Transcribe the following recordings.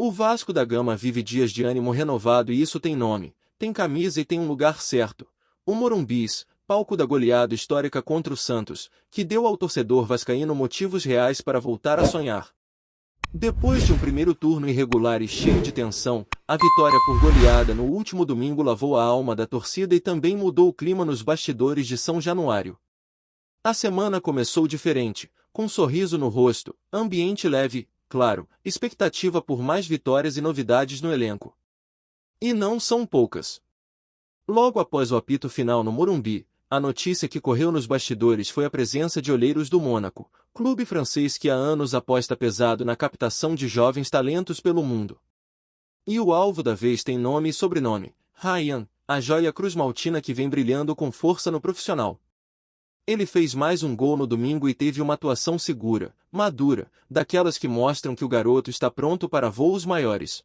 O Vasco da Gama vive dias de ânimo renovado e isso tem nome, tem camisa e tem um lugar certo. O Morumbis, palco da goleada histórica contra o Santos, que deu ao torcedor vascaíno motivos reais para voltar a sonhar. Depois de um primeiro turno irregular e cheio de tensão, a vitória por goleada no último domingo lavou a alma da torcida e também mudou o clima nos bastidores de São Januário. A semana começou diferente, com um sorriso no rosto, ambiente leve, claro, expectativa por mais vitórias e novidades no elenco. E não são poucas. Logo após o apito final no Morumbi, a notícia que correu nos bastidores foi a presença de olheiros do Mônaco, clube francês que há anos aposta pesado na captação de jovens talentos pelo mundo. E o alvo da vez tem nome e sobrenome, Ryan, a joia cruz-maltina que vem brilhando com força no profissional. Ele fez mais um gol no domingo e teve uma atuação segura, madura, daquelas que mostram que o garoto está pronto para voos maiores.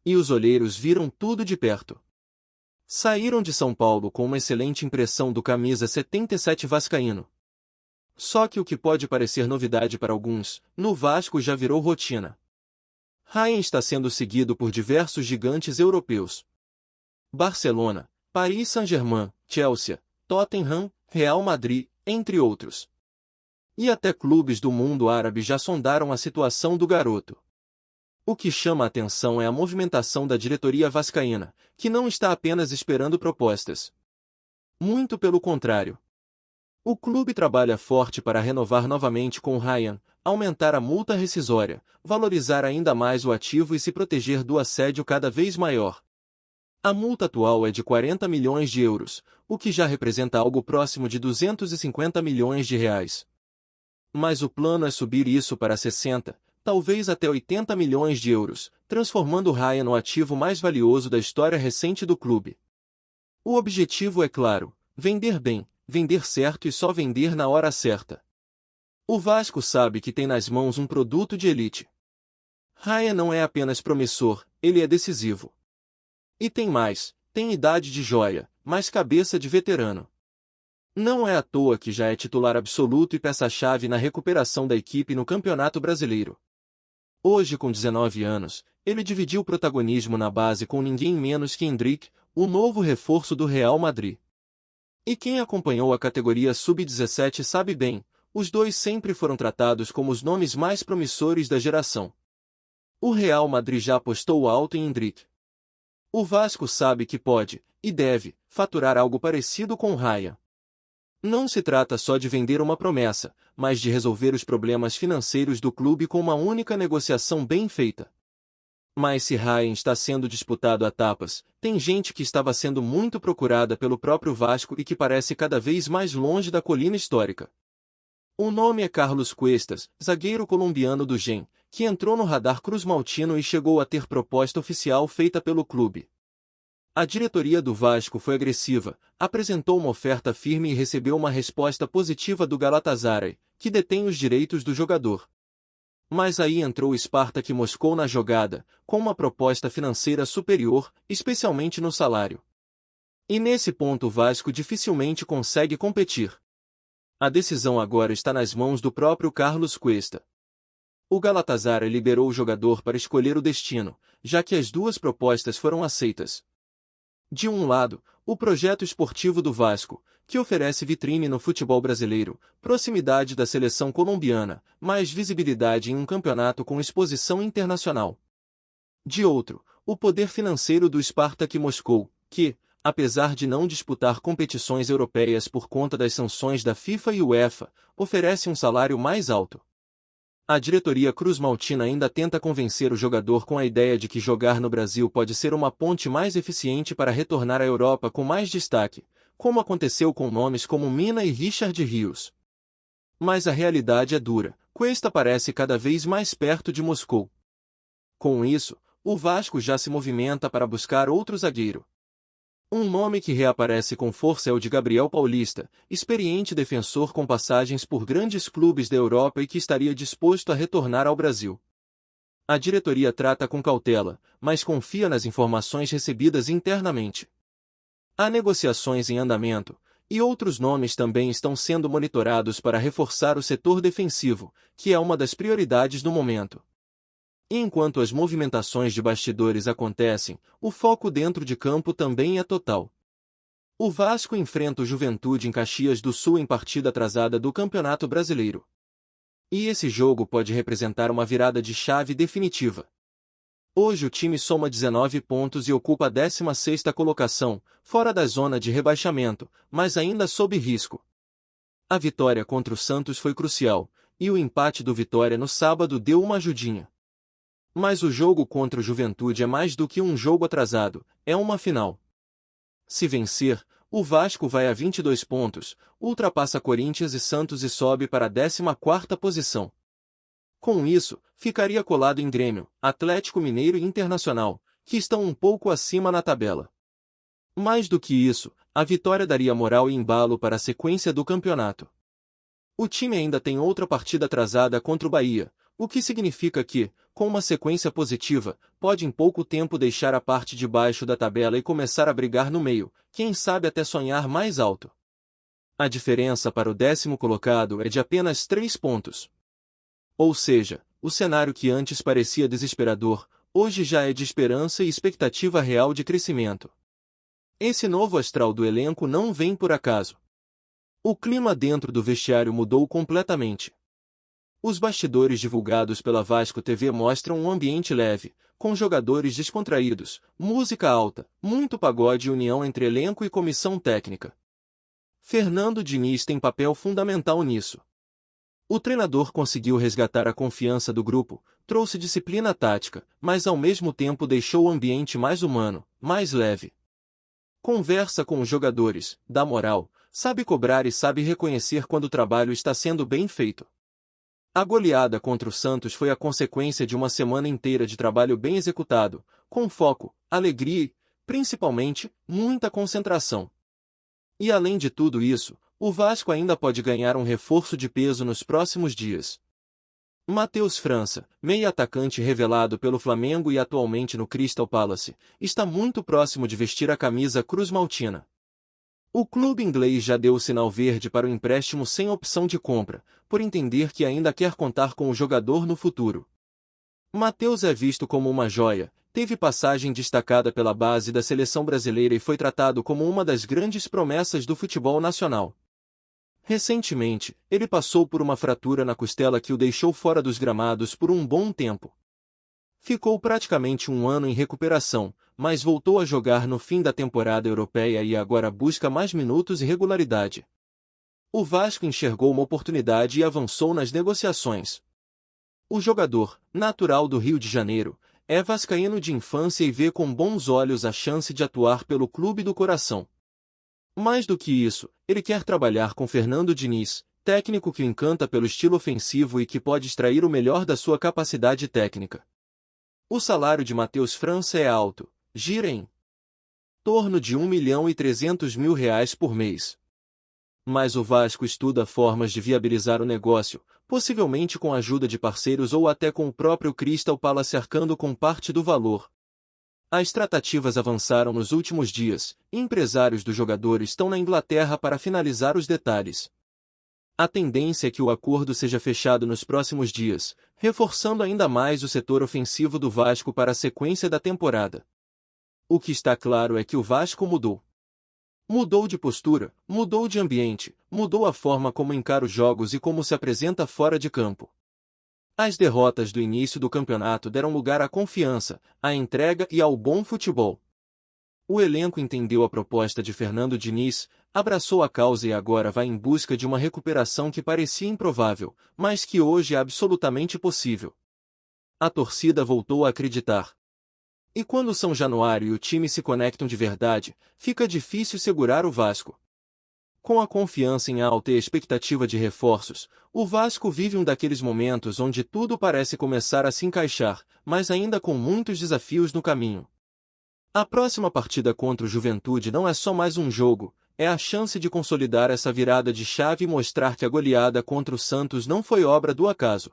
E os olheiros viram tudo de perto. Saíram de São Paulo com uma excelente impressão do camisa 77 vascaíno. Só que o que pode parecer novidade para alguns, no Vasco já virou rotina. Ryan está sendo seguido por diversos gigantes europeus. Barcelona, Paris Saint-Germain, Chelsea, Tottenham, Real Madrid, entre outros. E até clubes do mundo árabe já sondaram a situação do garoto. O que chama a atenção é a movimentação da diretoria vascaína, que não está apenas esperando propostas. Muito pelo contrário. O clube trabalha forte para renovar novamente com o Ryan, aumentar a multa rescisória, valorizar ainda mais o ativo e se proteger do assédio cada vez maior. A multa atual é de 40 milhões de euros, o que já representa algo próximo de 250 milhões de reais. Mas o plano é subir isso para 60, talvez até 80 milhões de euros, transformando o Ryan no ativo mais valioso da história recente do clube. O objetivo é claro, vender bem, vender certo e só vender na hora certa. O Vasco sabe que tem nas mãos um produto de elite. Ryan não é apenas promissor, ele é decisivo. E tem mais, tem idade de joia, mas cabeça de veterano. Não é à toa que já é titular absoluto e peça-chave na recuperação da equipe no Campeonato Brasileiro. Hoje, com 19 anos, ele dividiu o protagonismo na base com ninguém menos que Endrick, o novo reforço do Real Madrid. E quem acompanhou a categoria Sub-17 sabe bem, os dois sempre foram tratados como os nomes mais promissores da geração. O Real Madrid já apostou alto em Endrick. O Vasco sabe que pode, e deve, faturar algo parecido com o Ryan. Não se trata só de vender uma promessa, mas de resolver os problemas financeiros do clube com uma única negociação bem feita. Mas se Ryan está sendo disputado a tapas, tem gente que estava sendo muito procurada pelo próprio Vasco e que parece cada vez mais longe da colina histórica. O nome é Carlos Cuestas, zagueiro colombiano do Gen, que entrou no radar cruz-maltino e chegou a ter proposta oficial feita pelo clube. A diretoria do Vasco foi agressiva, apresentou uma oferta firme e recebeu uma resposta positiva do Galatasaray, que detém os direitos do jogador. Mas aí entrou o Spartak Moscou na jogada, com uma proposta financeira superior, especialmente no salário. E nesse ponto o Vasco dificilmente consegue competir. A decisão agora está nas mãos do próprio Carlos Cuesta. O Galatasaray liberou o jogador para escolher o destino, já que as duas propostas foram aceitas. De um lado, o projeto esportivo do Vasco, que oferece vitrine no futebol brasileiro, proximidade da seleção colombiana, mais visibilidade em um campeonato com exposição internacional. De outro, o poder financeiro do Spartak Moscou, que, apesar de não disputar competições europeias por conta das sanções da FIFA e UEFA, oferece um salário mais alto. A diretoria cruz-maltina ainda tenta convencer o jogador com a ideia de que jogar no Brasil pode ser uma ponte mais eficiente para retornar à Europa com mais destaque, como aconteceu com nomes como Mina e Richard Rios. Mas a realidade é dura, Cuesta parece cada vez mais perto de Moscou. Com isso, o Vasco já se movimenta para buscar outro zagueiro. Um nome que reaparece com força é o de Gabriel Paulista, experiente defensor com passagens por grandes clubes da Europa e que estaria disposto a retornar ao Brasil. A diretoria trata com cautela, mas confia nas informações recebidas internamente. Há negociações em andamento, e outros nomes também estão sendo monitorados para reforçar o setor defensivo, que é uma das prioridades do momento. E enquanto as movimentações de bastidores acontecem, o foco dentro de campo também é total. O Vasco enfrenta o Juventude em Caxias do Sul em partida atrasada do Campeonato Brasileiro. E esse jogo pode representar uma virada de chave definitiva. Hoje o time soma 19 pontos e ocupa a 16ª colocação, fora da zona de rebaixamento, mas ainda sob risco. A vitória contra o Santos foi crucial, e o empate do Vitória no sábado deu uma ajudinha. Mas o jogo contra o Juventude é mais do que um jogo atrasado, é uma final. Se vencer, o Vasco vai a 22 pontos, ultrapassa Corinthians e Santos e sobe para a 14ª posição. Com isso, ficaria colado em Grêmio, Atlético Mineiro e Internacional, que estão um pouco acima na tabela. Mais do que isso, a vitória daria moral e embalo para a sequência do campeonato. O time ainda tem outra partida atrasada contra o Bahia, o que significa que, com uma sequência positiva, pode em pouco tempo deixar a parte de baixo da tabela e começar a brigar no meio, quem sabe até sonhar mais alto. A diferença para o 10º colocado é de apenas 3 pontos. Ou seja, o cenário que antes parecia desesperador, hoje já é de esperança e expectativa real de crescimento. Esse novo astral do elenco não vem por acaso. O clima dentro do vestiário mudou completamente. Os bastidores divulgados pela Vasco TV mostram um ambiente leve, com jogadores descontraídos, música alta, muito pagode e união entre elenco e comissão técnica. Fernando Diniz tem papel fundamental nisso. O treinador conseguiu resgatar a confiança do grupo, trouxe disciplina tática, mas ao mesmo tempo deixou o ambiente mais humano, mais leve. Conversa com os jogadores, dá moral, sabe cobrar e sabe reconhecer quando o trabalho está sendo bem feito. A goleada contra o Santos foi a consequência de uma semana inteira de trabalho bem executado, com foco, alegria e, principalmente, muita concentração. E além de tudo isso, o Vasco ainda pode ganhar um reforço de peso nos próximos dias. Matheus França, meio-atacante revelado pelo Flamengo e atualmente no Crystal Palace, está muito próximo de vestir a camisa cruz-maltina. O clube inglês já deu o sinal verde para o empréstimo sem opção de compra, por entender que ainda quer contar com o jogador no futuro. Matheus é visto como uma joia, teve passagem destacada pela base da seleção brasileira e foi tratado como uma das grandes promessas do futebol nacional. Recentemente, ele passou por uma fratura na costela que o deixou fora dos gramados por um bom tempo. Ficou praticamente um ano em recuperação, mas voltou a jogar no fim da temporada europeia e agora busca mais minutos e regularidade. O Vasco enxergou uma oportunidade e avançou nas negociações. O jogador, natural do Rio de Janeiro, é vascaíno de infância e vê com bons olhos a chance de atuar pelo clube do coração. Mais do que isso, ele quer trabalhar com Fernando Diniz, técnico que o encanta pelo estilo ofensivo e que pode extrair o melhor da sua capacidade técnica. O salário de Matheus França é alto, gira em torno de R$ 1.300.000 por mês. Mas o Vasco estuda formas de viabilizar o negócio, possivelmente com a ajuda de parceiros ou até com o próprio Crystal Palace arcando com parte do valor. As tratativas avançaram nos últimos dias, e empresários do jogador estão na Inglaterra para finalizar os detalhes. A tendência é que o acordo seja fechado nos próximos dias, reforçando ainda mais o setor ofensivo do Vasco para a sequência da temporada. O que está claro é que o Vasco mudou. Mudou de postura, mudou de ambiente, mudou a forma como encara os jogos e como se apresenta fora de campo. As derrotas do início do campeonato deram lugar à confiança, à entrega e ao bom futebol. O elenco entendeu a proposta de Fernando Diniz, abraçou a causa e agora vai em busca de uma recuperação que parecia improvável, mas que hoje é absolutamente possível. A torcida voltou a acreditar. E quando São Januário e o time se conectam de verdade, fica difícil segurar o Vasco. Com a confiança em alta e a expectativa de reforços, o Vasco vive um daqueles momentos onde tudo parece começar a se encaixar, mas ainda com muitos desafios no caminho. A próxima partida contra o Juventude não é só mais um jogo, é a chance de consolidar essa virada de chave e mostrar que a goleada contra o Santos não foi obra do acaso.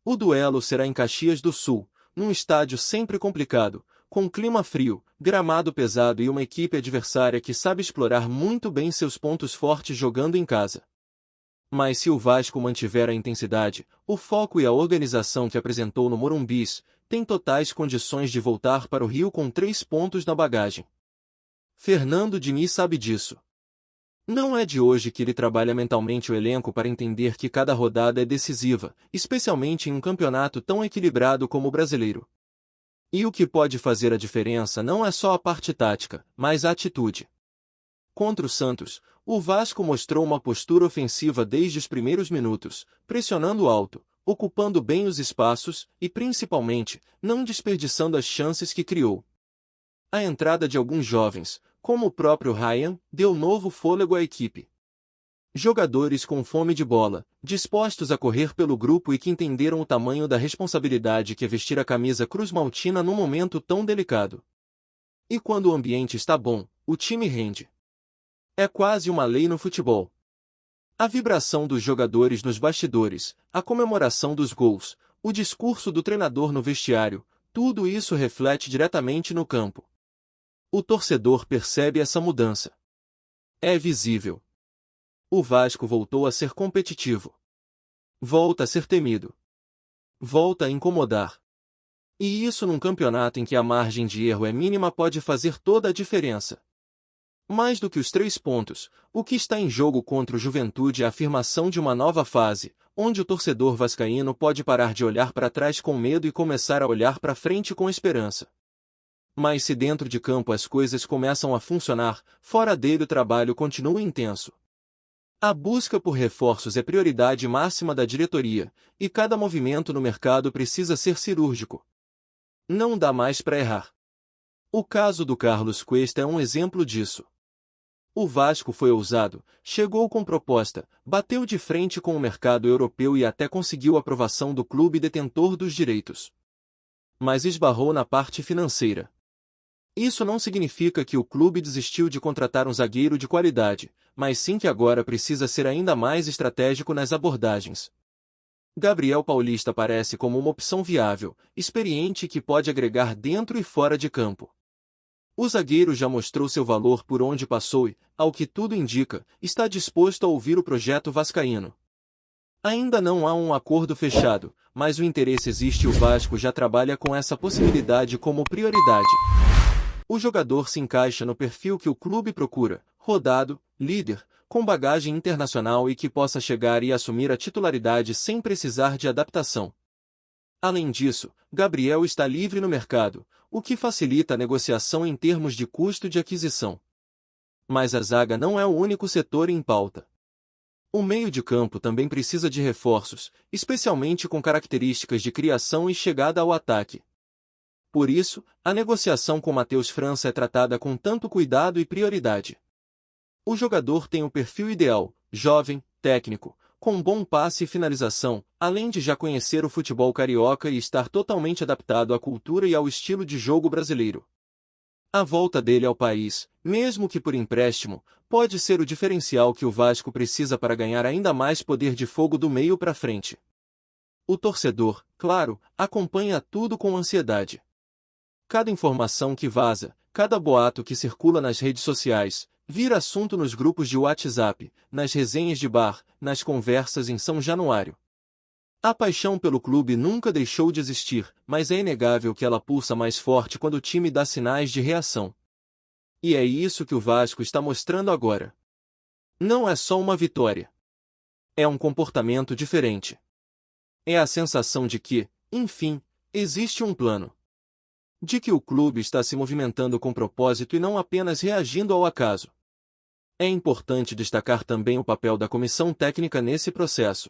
O duelo será em Caxias do Sul, num estádio sempre complicado, com clima frio, gramado pesado e uma equipe adversária que sabe explorar muito bem seus pontos fortes jogando em casa. Mas se o Vasco mantiver a intensidade, o foco e a organização que apresentou no Morumbis, tem totais condições de voltar para o Rio com 3 pontos na bagagem. Fernando Diniz sabe disso. Não é de hoje que ele trabalha mentalmente o elenco para entender que cada rodada é decisiva, especialmente em um campeonato tão equilibrado como o brasileiro. E o que pode fazer a diferença não é só a parte tática, mas a atitude. Contra o Santos, o Vasco mostrou uma postura ofensiva desde os primeiros minutos, pressionando alto, ocupando bem os espaços e, principalmente, não desperdiçando as chances que criou. A entrada de alguns jovens, como o próprio Ryan, deu novo fôlego à equipe. Jogadores com fome de bola, dispostos a correr pelo grupo e que entenderam o tamanho da responsabilidade que é vestir a camisa cruz-maltina num momento tão delicado. E quando o ambiente está bom, o time rende. É quase uma lei no futebol. A vibração dos jogadores nos bastidores, a comemoração dos gols, o discurso do treinador no vestiário, tudo isso reflete diretamente no campo. O torcedor percebe essa mudança. É visível. O Vasco voltou a ser competitivo. Volta a ser temido. Volta a incomodar. E isso num campeonato em que a margem de erro é mínima pode fazer toda a diferença. Mais do que os 3 pontos, o que está em jogo contra o Juventude é a afirmação de uma nova fase, onde o torcedor vascaíno pode parar de olhar para trás com medo e começar a olhar para frente com esperança. Mas se dentro de campo as coisas começam a funcionar, fora dele o trabalho continua intenso. A busca por reforços é prioridade máxima da diretoria, e cada movimento no mercado precisa ser cirúrgico. Não dá mais para errar. O caso do Carlos Cuesta é um exemplo disso. O Vasco foi ousado, chegou com proposta, bateu de frente com o mercado europeu e até conseguiu a aprovação do clube detentor dos direitos. Mas esbarrou na parte financeira. Isso não significa que o clube desistiu de contratar um zagueiro de qualidade, mas sim que agora precisa ser ainda mais estratégico nas abordagens. Gabriel Paulista parece como uma opção viável, experiente e que pode agregar dentro e fora de campo. O zagueiro já mostrou seu valor por onde passou e, ao que tudo indica, está disposto a ouvir o projeto vascaíno. Ainda não há um acordo fechado, mas o interesse existe e o Vasco já trabalha com essa possibilidade como prioridade. O jogador se encaixa no perfil que o clube procura, rodado, líder, com bagagem internacional e que possa chegar e assumir a titularidade sem precisar de adaptação. Além disso, Gabriel está livre no mercado, o que facilita a negociação em termos de custo de aquisição. Mas a zaga não é o único setor em pauta. O meio de campo também precisa de reforços, especialmente com características de criação e chegada ao ataque. Por isso, a negociação com Matheus França é tratada com tanto cuidado e prioridade. O jogador tem o perfil ideal, jovem, técnico, com bom passe e finalização, além de já conhecer o futebol carioca e estar totalmente adaptado à cultura e ao estilo de jogo brasileiro. A volta dele ao país, mesmo que por empréstimo, pode ser o diferencial que o Vasco precisa para ganhar ainda mais poder de fogo do meio para frente. O torcedor, claro, acompanha tudo com ansiedade. Cada informação que vaza, cada boato que circula nas redes sociais, vira assunto nos grupos de WhatsApp, nas resenhas de bar, nas conversas em São Januário. A paixão pelo clube nunca deixou de existir, mas é inegável que ela pulsa mais forte quando o time dá sinais de reação. E é isso que o Vasco está mostrando agora. Não é só uma vitória. É um comportamento diferente. É a sensação de que, enfim, existe um plano. De que o clube está se movimentando com propósito e não apenas reagindo ao acaso. É importante destacar também o papel da comissão técnica nesse processo.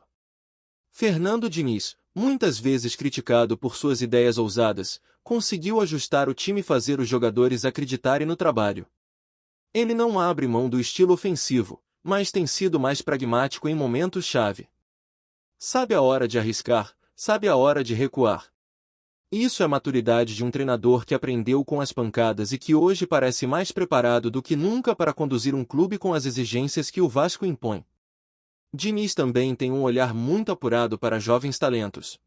Fernando Diniz, muitas vezes criticado por suas ideias ousadas, conseguiu ajustar o time e fazer os jogadores acreditarem no trabalho. Ele não abre mão do estilo ofensivo, mas tem sido mais pragmático em momentos-chave. Sabe a hora de arriscar, sabe a hora de recuar. Isso é a maturidade de um treinador que aprendeu com as pancadas e que hoje parece mais preparado do que nunca para conduzir um clube com as exigências que o Vasco impõe. Diniz também tem um olhar muito apurado para jovens talentos.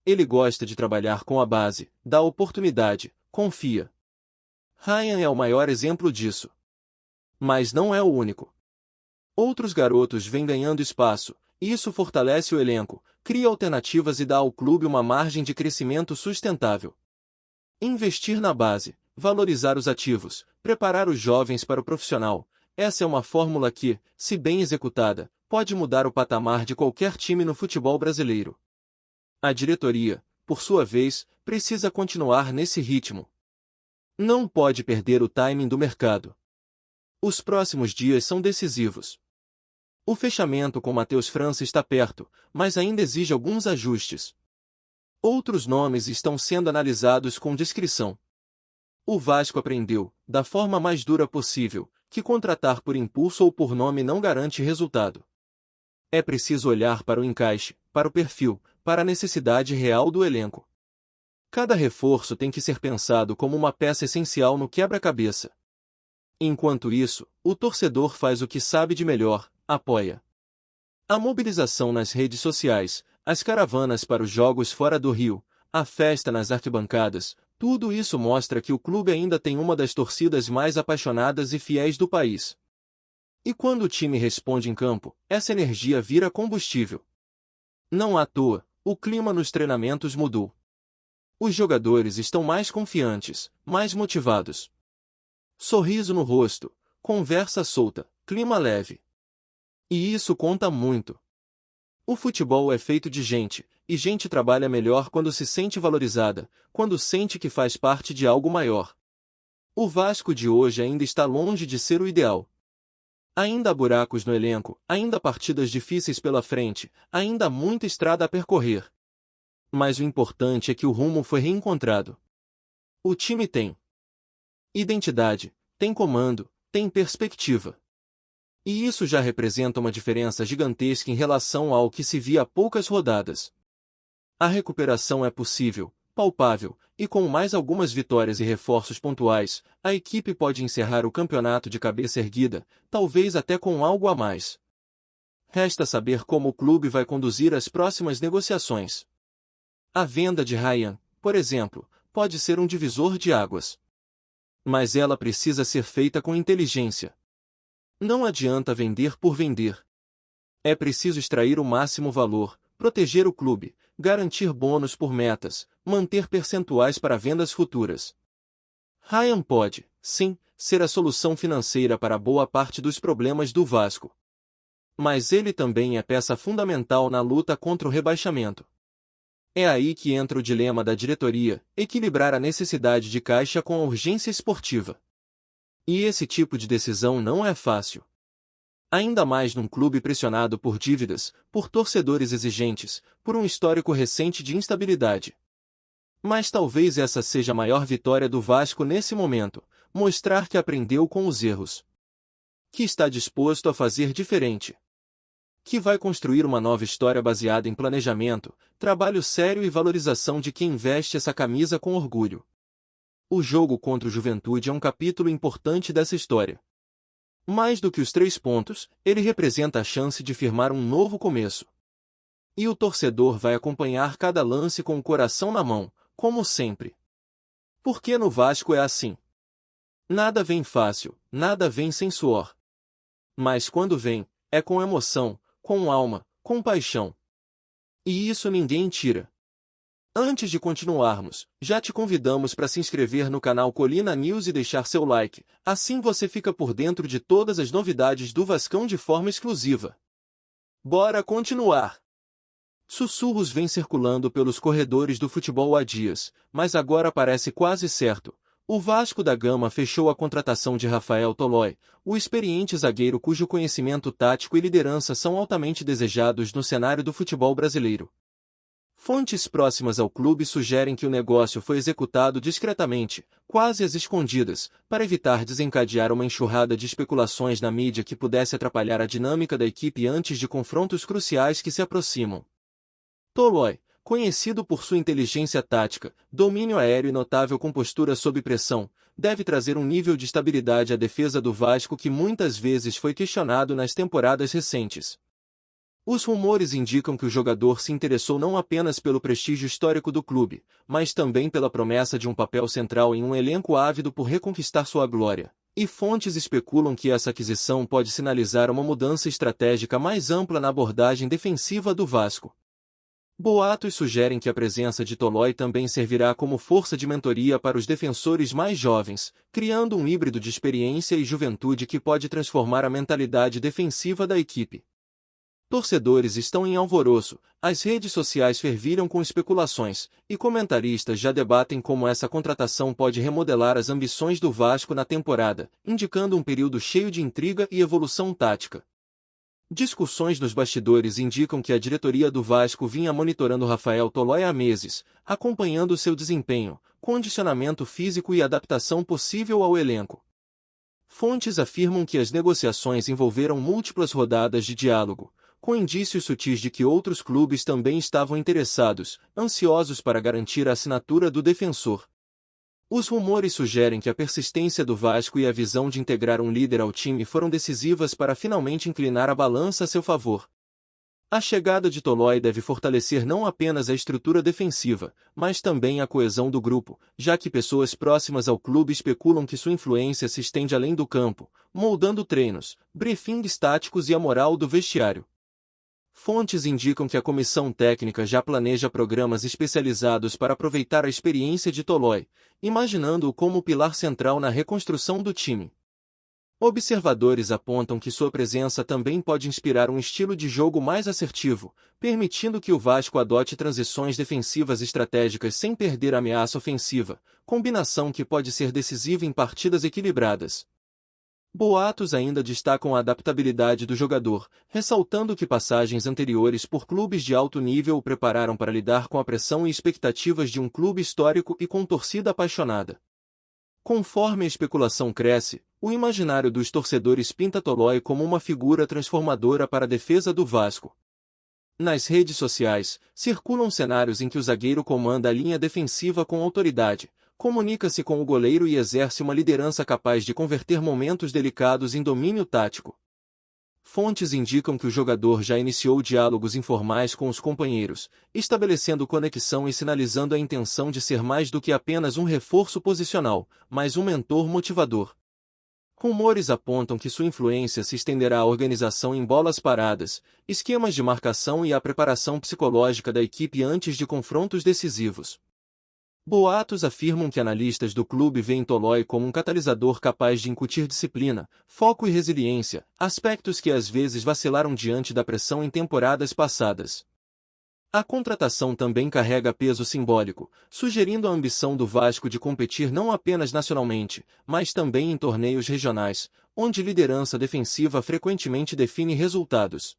Ele gosta de trabalhar com a base, dá oportunidade, confia. Ryan é o maior exemplo disso. Mas não é o único. Outros garotos vêm ganhando espaço, e isso fortalece o elenco, cria alternativas e dá ao clube uma margem de crescimento sustentável. Investir na base, valorizar os ativos, preparar os jovens para o profissional, essa é uma fórmula que, se bem executada, pode mudar o patamar de qualquer time no futebol brasileiro. A diretoria, por sua vez, precisa continuar nesse ritmo. Não pode perder o timing do mercado. Os próximos dias são decisivos. O fechamento com Matheus França está perto, mas ainda exige alguns ajustes. Outros nomes estão sendo analisados com discrição. O Vasco aprendeu, da forma mais dura possível, que contratar por impulso ou por nome não garante resultado. É preciso olhar para o encaixe, para o perfil, para a necessidade real do elenco. Cada reforço tem que ser pensado como uma peça essencial no quebra-cabeça. Enquanto isso, o torcedor faz o que sabe de melhor, apoia. A mobilização nas redes sociais, as caravanas para os jogos fora do Rio, a festa nas arquibancadas, tudo isso mostra que o clube ainda tem uma das torcidas mais apaixonadas e fiéis do país. E quando o time responde em campo, essa energia vira combustível. Não à toa, o clima nos treinamentos mudou. Os jogadores estão mais confiantes, mais motivados. Sorriso no rosto, conversa solta, clima leve. E isso conta muito. O futebol é feito de gente, e gente trabalha melhor quando se sente valorizada, quando sente que faz parte de algo maior. O Vasco de hoje ainda está longe de ser o ideal. Ainda há buracos no elenco, ainda há partidas difíceis pela frente, ainda há muita estrada a percorrer. Mas o importante é que o rumo foi reencontrado. O time tem identidade, tem comando, tem perspectiva. E isso já representa uma diferença gigantesca em relação ao que se via há poucas rodadas. A recuperação é possível, palpável, e com mais algumas vitórias e reforços pontuais, a equipe pode encerrar o campeonato de cabeça erguida, talvez até com algo a mais. Resta saber como o clube vai conduzir as próximas negociações. A venda de Ryan, por exemplo, pode ser um divisor de águas. Mas ela precisa ser feita com inteligência. Não adianta vender por vender. É preciso extrair o máximo valor, proteger o clube, garantir bônus por metas, manter percentuais para vendas futuras. Ryan pode, sim, ser a solução financeira para boa parte dos problemas do Vasco. Mas ele também é peça fundamental na luta contra o rebaixamento. É aí que entra o dilema da diretoria, equilibrar a necessidade de caixa com a urgência esportiva. E esse tipo de decisão não é fácil. Ainda mais num clube pressionado por dívidas, por torcedores exigentes, por um histórico recente de instabilidade. Mas talvez essa seja a maior vitória do Vasco nesse momento, mostrar que aprendeu com os erros. Que está disposto a fazer diferente. Que vai construir uma nova história baseada em planejamento, trabalho sério e valorização de quem veste essa camisa com orgulho. O jogo contra o Juventude é um capítulo importante dessa história. Mais do que os 3 pontos, ele representa a chance de firmar um novo começo. E o torcedor vai acompanhar cada lance com o coração na mão, como sempre. Porque no Vasco é assim. Nada vem fácil, nada vem sem suor. Mas quando vem, é com emoção, com alma, com paixão. E isso ninguém tira. Antes de continuarmos, já te convidamos para se inscrever no canal Colina News e deixar seu like, assim você fica por dentro de todas as novidades do Vascão de forma exclusiva. Bora continuar! Sussurros vêm circulando pelos corredores do futebol há dias, mas agora parece quase certo. O Vasco da Gama fechou a contratação de Rafael Tolói, o experiente zagueiro cujo conhecimento tático e liderança são altamente desejados no cenário do futebol brasileiro. Fontes próximas ao clube sugerem que o negócio foi executado discretamente, quase às escondidas, para evitar desencadear uma enxurrada de especulações na mídia que pudesse atrapalhar a dinâmica da equipe antes de confrontos cruciais que se aproximam. Tolói, conhecido por sua inteligência tática, domínio aéreo e notável compostura sob pressão, deve trazer um nível de estabilidade à defesa do Vasco que muitas vezes foi questionado nas temporadas recentes. Os rumores indicam que o jogador se interessou não apenas pelo prestígio histórico do clube, mas também pela promessa de um papel central em um elenco ávido por reconquistar sua glória. E fontes especulam que essa aquisição pode sinalizar uma mudança estratégica mais ampla na abordagem defensiva do Vasco. Boatos sugerem que a presença de Tolói também servirá como força de mentoria para os defensores mais jovens, criando um híbrido de experiência e juventude que pode transformar a mentalidade defensiva da equipe. Torcedores estão em alvoroço, as redes sociais fervilham com especulações, e comentaristas já debatem como essa contratação pode remodelar as ambições do Vasco na temporada, indicando um período cheio de intriga e evolução tática. Discussões nos bastidores indicam que a diretoria do Vasco vinha monitorando Rafael Tolói há meses, acompanhando seu desempenho, condicionamento físico e adaptação possível ao elenco. Fontes afirmam que as negociações envolveram múltiplas rodadas de diálogo, com indícios sutis de que outros clubes também estavam interessados, ansiosos para garantir a assinatura do defensor. Os rumores sugerem que a persistência do Vasco e a visão de integrar um líder ao time foram decisivas para finalmente inclinar a balança a seu favor. A chegada de Tolói deve fortalecer não apenas a estrutura defensiva, mas também a coesão do grupo, já que pessoas próximas ao clube especulam que sua influência se estende além do campo, moldando treinos, briefings táticos e a moral do vestiário. Fontes indicam que a comissão técnica já planeja programas especializados para aproveitar a experiência de Tolói, imaginando-o como pilar central na reconstrução do time. Observadores apontam que sua presença também pode inspirar um estilo de jogo mais assertivo, permitindo que o Vasco adote transições defensivas estratégicas sem perder a ameaça ofensiva, combinação que pode ser decisiva em partidas equilibradas. Boatos ainda destacam a adaptabilidade do jogador, ressaltando que passagens anteriores por clubes de alto nível o prepararam para lidar com a pressão e expectativas de um clube histórico e com torcida apaixonada. Conforme a especulação cresce, o imaginário dos torcedores pinta Tolói como uma figura transformadora para a defesa do Vasco. Nas redes sociais, circulam cenários em que o zagueiro comanda a linha defensiva com autoridade, comunica-se com o goleiro e exerce uma liderança capaz de converter momentos delicados em domínio tático. Fontes indicam que o jogador já iniciou diálogos informais com os companheiros, estabelecendo conexão e sinalizando a intenção de ser mais do que apenas um reforço posicional, mas um mentor motivador. Rumores apontam que sua influência se estenderá à organização em bolas paradas, esquemas de marcação e à preparação psicológica da equipe antes de confrontos decisivos. Boatos afirmam que analistas do clube veem Tolói como um catalisador capaz de incutir disciplina, foco e resiliência, aspectos que às vezes vacilaram diante da pressão em temporadas passadas. A contratação também carrega peso simbólico, sugerindo a ambição do Vasco de competir não apenas nacionalmente, mas também em torneios regionais, onde liderança defensiva frequentemente define resultados.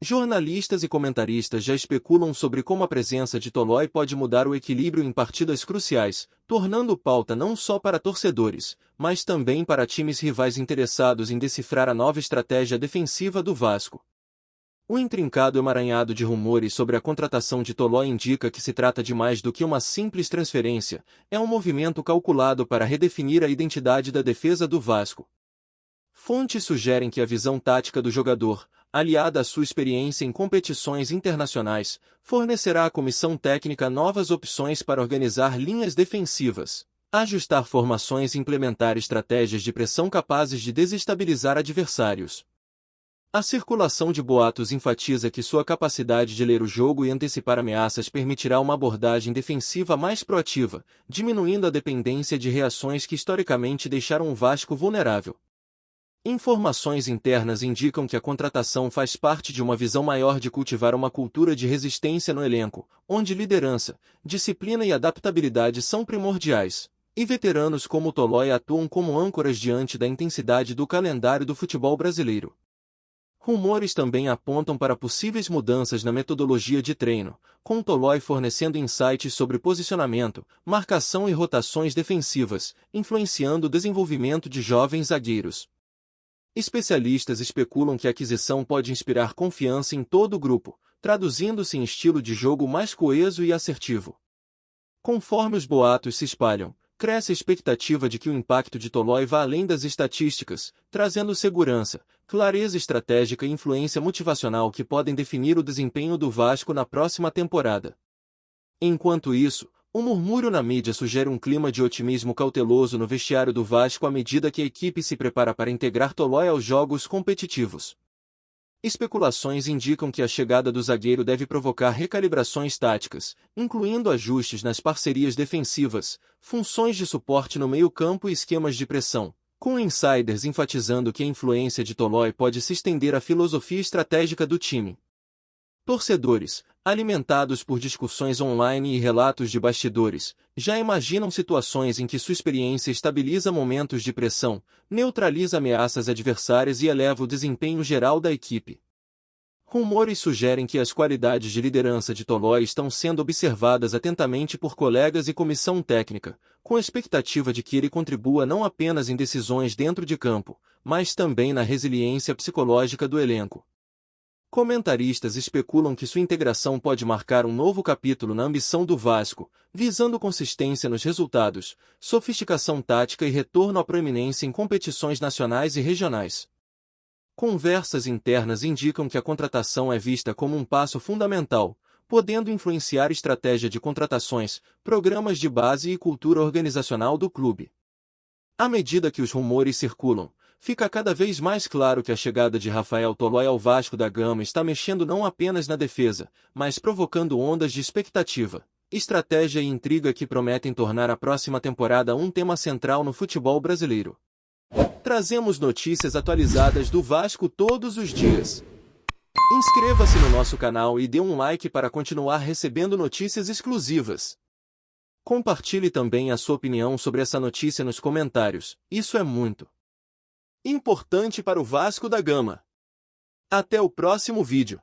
Jornalistas e comentaristas já especulam sobre como a presença de Tolói pode mudar o equilíbrio em partidas cruciais, tornando pauta não só para torcedores, mas também para times rivais interessados em decifrar a nova estratégia defensiva do Vasco. O intrincado emaranhado de rumores sobre a contratação de Tolói indica que se trata de mais do que uma simples transferência, é um movimento calculado para redefinir a identidade da defesa do Vasco. Fontes sugerem que a visão tática do jogador, aliada à sua experiência em competições internacionais, fornecerá à comissão técnica novas opções para organizar linhas defensivas, ajustar formações e implementar estratégias de pressão capazes de desestabilizar adversários. A circulação de boatos enfatiza que sua capacidade de ler o jogo e antecipar ameaças permitirá uma abordagem defensiva mais proativa, diminuindo a dependência de reações que historicamente deixaram o Vasco vulnerável. Informações internas indicam que a contratação faz parte de uma visão maior de cultivar uma cultura de resistência no elenco, onde liderança, disciplina e adaptabilidade são primordiais, e veteranos como Tolói atuam como âncoras diante da intensidade do calendário do futebol brasileiro. Rumores também apontam para possíveis mudanças na metodologia de treino, com Tolói fornecendo insights sobre posicionamento, marcação e rotações defensivas, influenciando o desenvolvimento de jovens zagueiros. Especialistas especulam que a aquisição pode inspirar confiança em todo o grupo, traduzindo-se em estilo de jogo mais coeso e assertivo. Conforme os boatos se espalham, cresce a expectativa de que o impacto de Tolói vá além das estatísticas, trazendo segurança, clareza estratégica e influência motivacional que podem definir o desempenho do Vasco na próxima temporada. Enquanto isso, O murmúrio na mídia sugere um clima de otimismo cauteloso no vestiário do Vasco à medida que a equipe se prepara para integrar Tolói aos jogos competitivos. Especulações indicam que a chegada do zagueiro deve provocar recalibrações táticas, incluindo ajustes nas parcerias defensivas, funções de suporte no meio-campo e esquemas de pressão, com insiders enfatizando que a influência de Tolói pode se estender à filosofia estratégica do time. Torcedores, alimentados por discussões online e relatos de bastidores, já imaginam situações em que sua experiência estabiliza momentos de pressão, neutraliza ameaças adversárias e eleva o desempenho geral da equipe. Rumores sugerem que as qualidades de liderança de Tolói estão sendo observadas atentamente por colegas e comissão técnica, com a expectativa de que ele contribua não apenas em decisões dentro de campo, mas também na resiliência psicológica do elenco. Comentaristas especulam que sua integração pode marcar um novo capítulo na ambição do Vasco, visando consistência nos resultados, sofisticação tática e retorno à proeminência em competições nacionais e regionais. Conversas internas indicam que a contratação é vista como um passo fundamental, podendo influenciar a estratégia de contratações, programas de base e cultura organizacional do clube. À medida que os rumores circulam, fica cada vez mais claro que a chegada de Rafael Tolói ao Vasco da Gama está mexendo não apenas na defesa, mas provocando ondas de expectativa, estratégia e intriga que prometem tornar a próxima temporada um tema central no futebol brasileiro. Trazemos notícias atualizadas do Vasco todos os dias. Inscreva-se no nosso canal e dê um like para continuar recebendo notícias exclusivas. Compartilhe também a sua opinião sobre essa notícia nos comentários, isso é muito importante para o Vasco da Gama. Até o próximo vídeo.